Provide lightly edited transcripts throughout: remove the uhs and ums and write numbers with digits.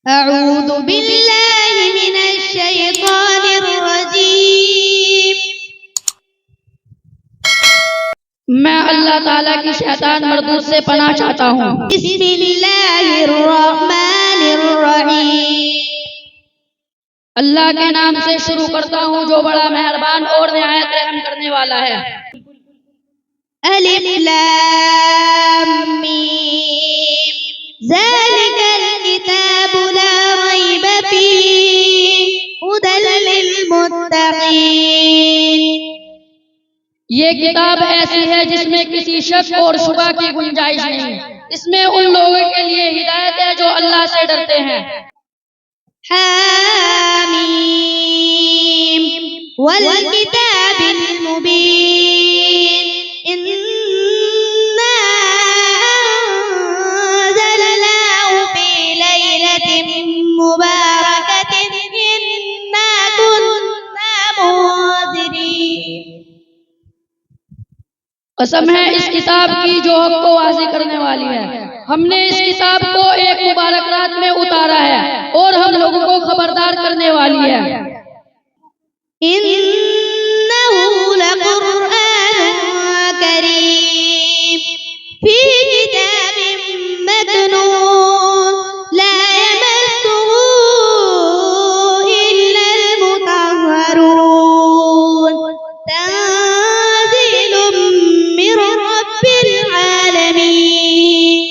अऊज़ु बिल्लाहि मिनश शैतानिर रजीम। मैं अल्लाह ताला की शैतान मरदूद से पनाह चाहता हूँ। बिस्मिल्लाहिर रहमानिर रहीम। अल्लाह के नाम से शुरू करता हूँ जो बड़ा मेहरबान और निहायत रहम करने वाला है। अलिफ लाम मीम ज़ालिकल किताबु ला रैब फीहि हुदल लिल मुत्तक़ीन। ये किताब ऐसी है जिसमें किसी शक और शुबा की गुंजाइश नहीं। इसमें उन लोगों के लिए हिदायत है जो अल्लाह से डरते हैं। हामीम वल किताबिल मुबीन इन्ना अंज़लनाहु फी लैलतिन मुबारकतिन इन्ना कुन्ना मुंज़िरीन। कसम है इस किताब की जो हक को वाज़ेह करने वाली है। हमने इस किताब को एक मुबारक रात में उतारा है और हम लोगों को खबरदार करने वाली है। इन्नहु लकुरआनुन करीम फी किताबिन मकनून ला यमस्सुहु इल्लल मुतहहरून तंज़ीलुम मिर रब्बिल आलमीन।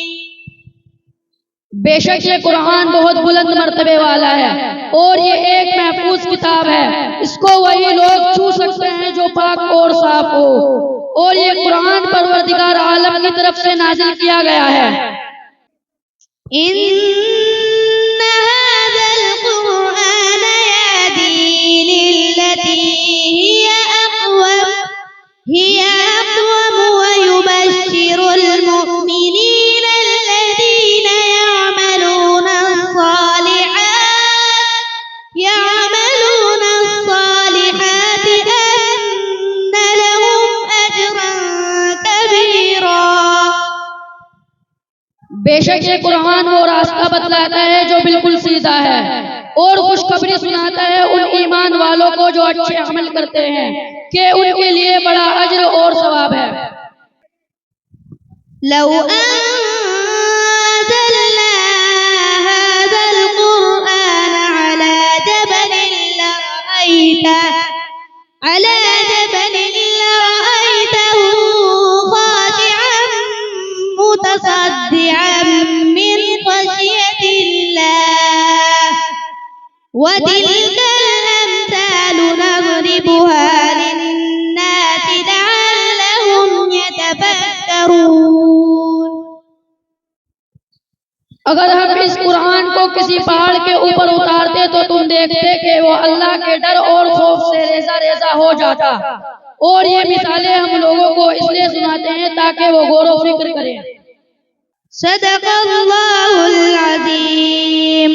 बेशक ये कुरान बहुत बुलंद मर्तबे वाला है और ये एक महफूज किताब है। इसको वही लोग छू सकते हैं जो पाक और साफ हो, और ये कुरान परवरदिगार आलम की तरफ से नाजिल किया गया है। इन्ना हाज़ल कुरआन यहदी लिल्लती हिय अक़वम व युबश्शिरुल मुमिनीना अल्लज़ीना यअमलूना अस्सालिहाति अन्ना लहुम अजरन कबीरा। बेशक ये कुरान वो रास्ता बतलाता है जो बिल्कुल सीधा है और खुशखबरी सुनाता है उन ईमान वालों को जो अच्छे अमल करते हैं कि उनके लिए बड़ा अज्र और सवाब है। लौ अंज़लना हाज़ल कुरआन अला जबलिन लरअयतहु खाशिअन मुतसद्दिअन मिन खशियतिल्लाह व तिल्कल अम्सालु नज़रिबुहा लिन्नासि लअल्लहुम यतफक्करून। अगर हम इस कुरान को किसी पहाड़ के ऊपर उतारते तो तुम देखते कि वो अल्लाह के डर और खौफ से रेजा रेजा हो जाता। और ये मिसालें हम लोगों को इसलिए सुनाते हैं ताकि वो गौर व फिक्र करें। सदक़ल्लाहुल अज़ीम।